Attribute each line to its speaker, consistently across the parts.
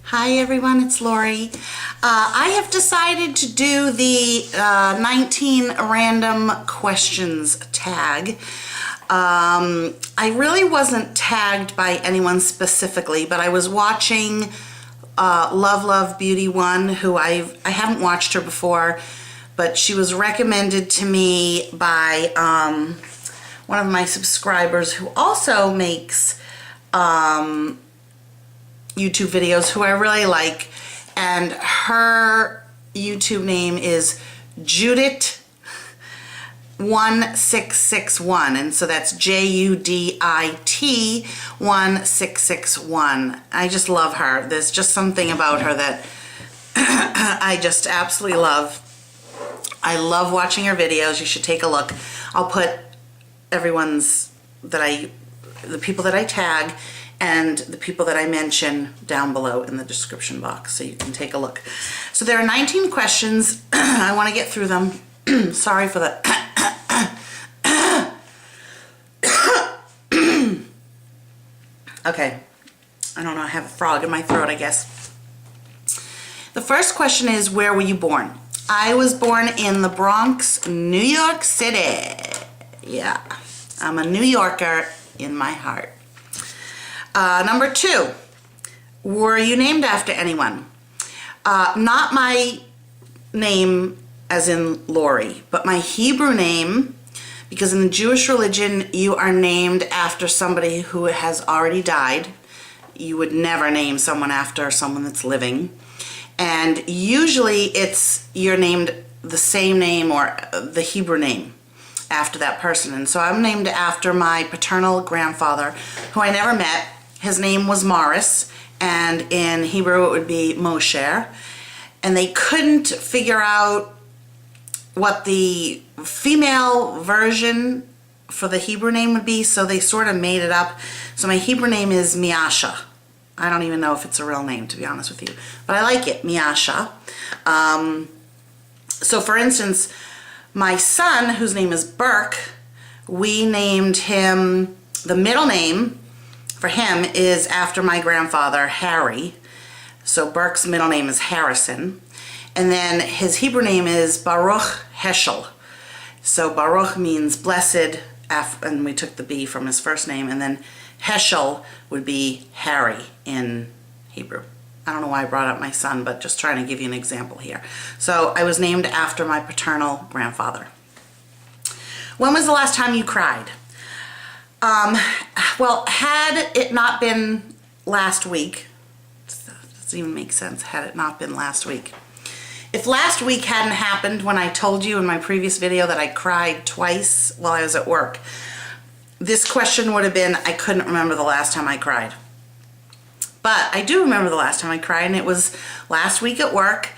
Speaker 1: Hi everyone, it's Lori. I have decided to do the 19 random questions tag. I really wasn't tagged by anyone specifically, but I was watching Love Beauty 1, who I haven't watched her before, but she was recommended to me by one of my subscribers who also makes YouTube videos, who I really like, and her YouTube name is Judith 1661, and so that's JUDIT 1661. I just love her. There's just something about her that I just absolutely love. I love watching her videos. You should take a look. I'll put everyone's the people that I tag and the people that I mention down below in the description box, so you can take a look. So there are 19 questions. I want to get through them. Sorry for the okay, I don't know, I have a frog in my throat, I guess. The first question is, where were you born? I was born in the Bronx, New York City. Yeah, I'm a New Yorker in my heart. Number 2, were you named after anyone? Not my name as in Lori, but my Hebrew name, because in the Jewish religion you are named after somebody who has already died. You would never name someone after someone that's living. And usually you're named the same name or the Hebrew name after that person. And so I'm named after my paternal grandfather, who I never met. His name was Morris, and in Hebrew it would be Moshe. And they couldn't figure out what the female version for the Hebrew name would be, so they sort of made it up. So my Hebrew name is Miasha. I don't even know if it's a real name, to be honest with you, but I like it, Miasha. So for instance, my son, whose name is Burke, we named him, the middle name for him is after my grandfather, Harry. So Burke's middle name is Harrison. And then his Hebrew name is Baruch Heschel. So Baruch means blessed, and we took the B from his first name, and then Heschel would be Harry in Hebrew. I don't know why I brought up my son, but just trying to give you an example here. So I was named after my paternal grandfather. When was the last time you cried? Well, had it not been last week, doesn't even make sense, had it not been last week. If last week hadn't happened when I told you in my previous video that I cried twice while I was at work, this question would have been, I couldn't remember the last time I cried. But I do remember the last time I cried, and it was last week at work.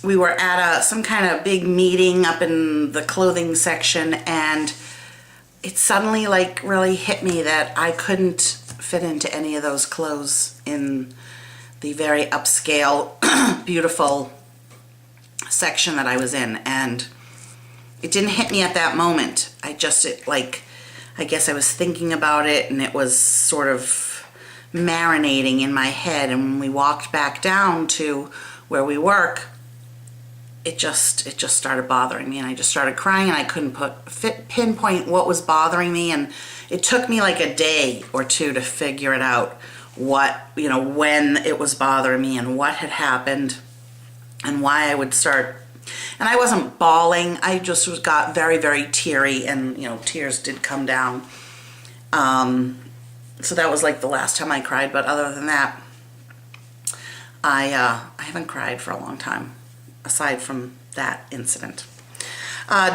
Speaker 1: We were at some kind of big meeting up in the clothing section, and it suddenly like really hit me that I couldn't fit into any of those clothes in the very upscale, beautiful section that I was in. And it didn't hit me at that moment. I guess I was thinking about it, and it was sort of marinating in my head. And when we walked back down to where we work, it just started bothering me, and I just started crying, and I couldn't pinpoint what was bothering me. And it took me like a day or two to figure it out, when it was bothering me and what had happened and why I would start. And I wasn't bawling, I just got very, very teary, and tears did come down. So that was like the last time I cried, but other than that, I haven't cried for a long time, aside from that incident.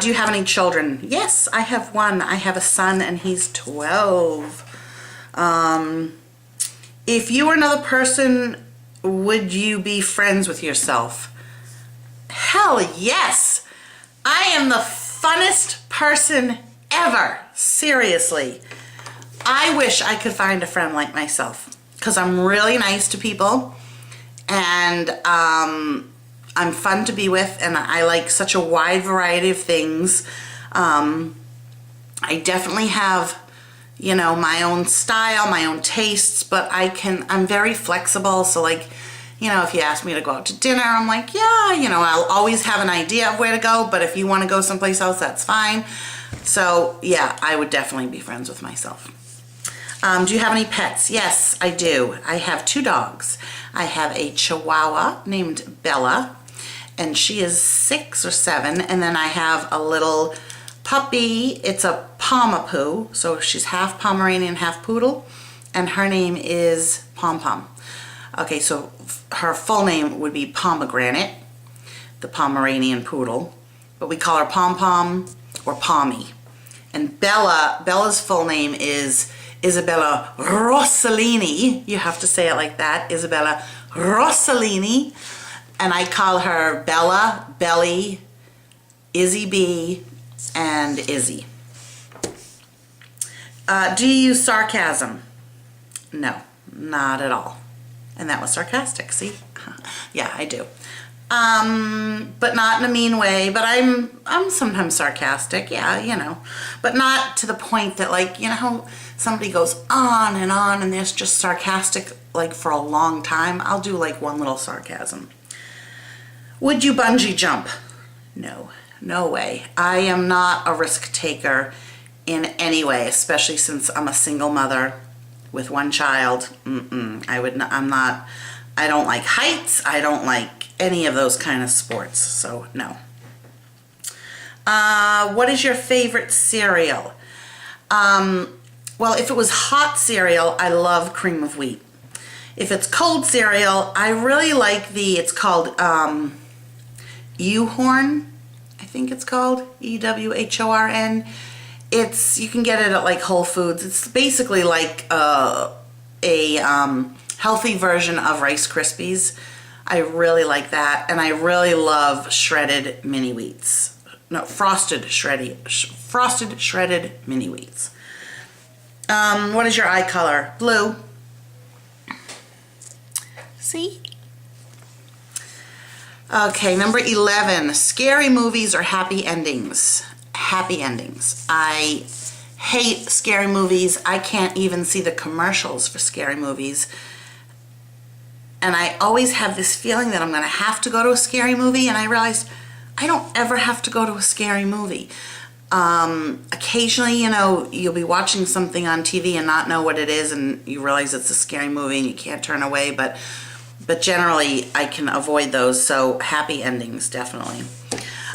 Speaker 1: Do you have any children? Yes, I have one. I have a son, and he's 12. If you were another person, would you be friends with yourself? Hell yes! I am the funnest person ever. Seriously. I wish I could find a friend like myself, because I'm really nice to people, and I'm fun to be with, and I like such a wide variety of things. I definitely have, my own style, my own tastes, but I'm very flexible. So like, if you ask me to go out to dinner, I'm like, yeah, I'll always have an idea of where to go, but if you want to go someplace else, that's fine. So yeah, I would definitely be friends with myself. Do you have any pets? Yes, I do. I have 2 dogs. I have a Chihuahua named Bella, and she is 6 or 7, and then I have a little puppy. It's a Pomapoo, so she's half Pomeranian, half Poodle, and her name is Pom Pom. Okay, so her full name would be Pomegranate, the Pomeranian Poodle, but we call her Pom Pom or Pommy. And Bella's full name is Isabella Rossellini. You have to say it like that, Isabella Rossellini. And I call her Bella, Belly, Izzy B, and Izzy. Do you use sarcasm? No, not at all. And that was sarcastic, see? Yeah, I do. But not in a mean way, but I'm sometimes sarcastic, yeah, but not to the point that, like, how somebody goes on and there's just sarcastic, like, for a long time. I'll do like one little sarcasm. Would you bungee jump? No way. I am not a risk taker in any way, especially since I'm a single mother with 1 child. I don't like heights. I don't like any of those kind of sports, so no. What is your favorite cereal? Well, if it was hot cereal, I love cream of wheat. If it's cold cereal, I really like it's called Ewhorn, I think it's called, Ewhorn. You can get it at like Whole Foods. It's basically like a healthy version of Rice Krispies. I really like that, and I really love shredded mini wheats. No, frosted shredded mini wheats. What is your eye color? Blue. See? Okay, number 11. Scary movies or happy endings? Happy endings. I hate scary movies. I can't even see the commercials for scary movies. And I always have this feeling that I'm going to have to go to a scary movie, and I realized I don't ever have to go to a scary movie. Occasionally, you'll be watching something on TV and not know what it is, and you realize it's a scary movie and you can't turn away, but generally I can avoid those, so happy endings, definitely.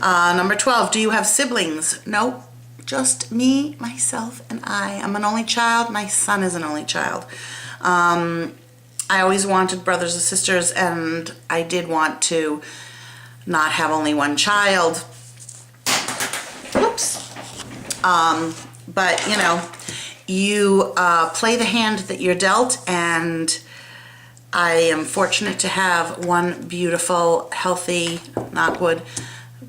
Speaker 1: Number 12, do you have siblings? Nope, just me, myself, and I. I'm an only child. My son is an only child. I always wanted brothers and sisters, and I did want to not have only 1 child. Oops. But you play the hand that you're dealt, and I am fortunate to have 1 beautiful, healthy, knock wood,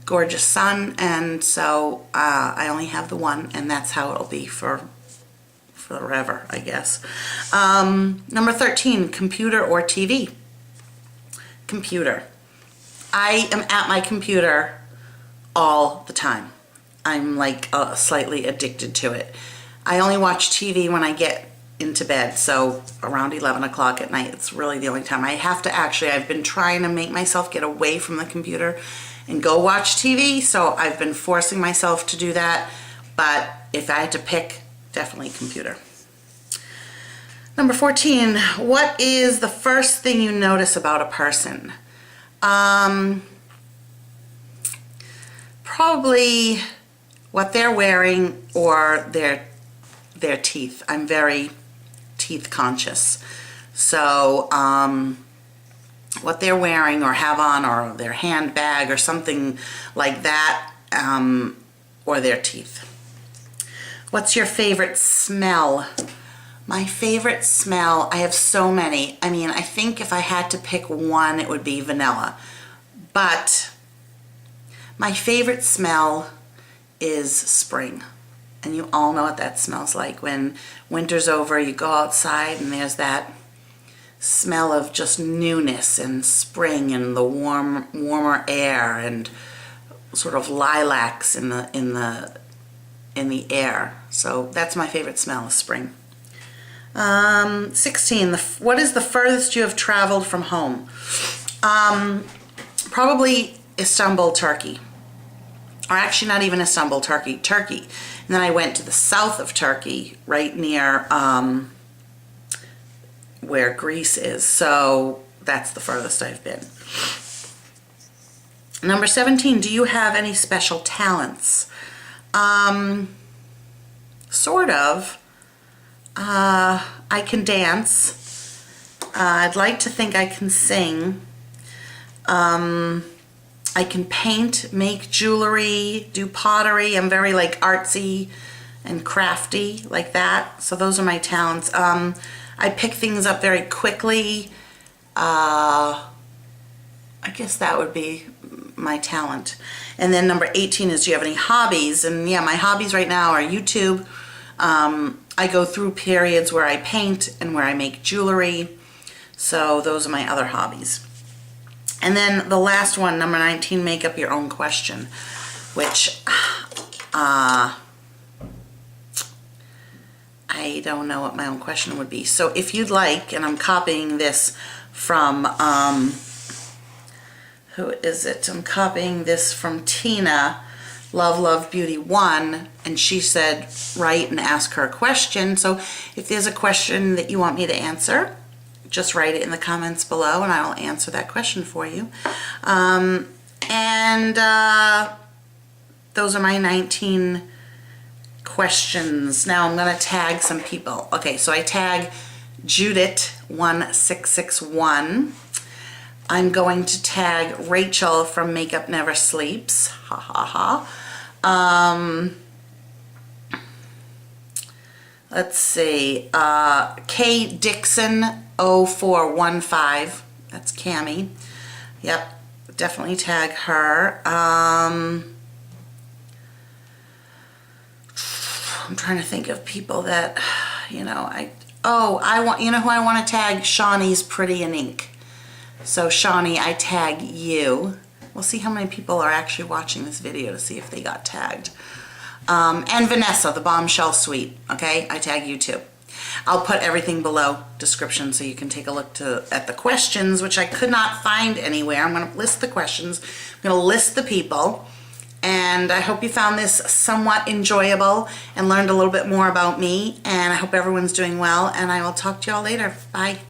Speaker 1: gorgeous son, and so I only have the 1, and that's how it'll be for forever, I guess. Number 13, computer or TV? Computer. I am at my computer all the time. I'm like slightly addicted to it. I only watch TV when I get into bed, so around 11 o'clock at night, it's really the only time. I've been trying to make myself get away from the computer and go watch TV, so I've been forcing myself to do that, but if I had to pick, definitely computer. Number 14, what is the first thing you notice about a person? Probably what they're wearing or their teeth. I'm very teeth conscious. So what they're wearing or have on, or their handbag or something like that, or their teeth. What's your favorite smell? My favorite smell, I have so many. I mean, I think if I had to pick one, it would be vanilla. But my favorite smell is spring. And you all know what that smells like. When winter's over, you go outside and there's that smell of just newness and spring and the warmer air and sort of lilacs in the air. So that's my favorite smell of spring. 16, what is the furthest you have traveled from home? Probably Istanbul, Turkey. Or actually not even Istanbul, Turkey. And then I went to the south of Turkey, right near where Greece is. So that's the furthest I've been. Number 17, do you have any special talents? Sort of. I can dance. I'd like to think I can sing. I can paint, make jewelry, do pottery. I'm very like artsy and crafty like that. So those are my talents. I pick things up very quickly. I guess that would be my talent. And then number 18 is, do you have any hobbies? And yeah, my hobbies right now are YouTube. I go through periods where I paint and where I make jewelry. So those are my other hobbies. And then the last one, number 19, make up your own question, which I don't know what my own question would be. So if you'd like, and I'm copying this from, who is it? I'm copying this from Tina, Love Beauty 1, and she said write and ask her a question. So if there's a question that you want me to answer, just write it in the comments below and I will answer that question for you. Those are my 19 questions. Now I'm going to tag some people. Okay, so I tag Judith1661. I'm going to tag Rachel from Makeup Never Sleeps. Ha ha ha. Let's see. K Dixon 0415. That's Cammie. Yep, definitely tag her. I'm trying to think of people that, you know, you know who I want to tag? Shawnee's Pretty in Ink. So Shawnee, I tag you. We'll see how many people are actually watching this video to see if they got tagged. And Vanessa, the Bombshell Suite, okay? I tag you too. I'll put everything below description so you can take a look at the questions, which I could not find anywhere. I'm going to list the questions. I'm going to list the people. And I hope you found this somewhat enjoyable and learned a little bit more about me. And I hope everyone's doing well. And I will talk to y'all later. Bye.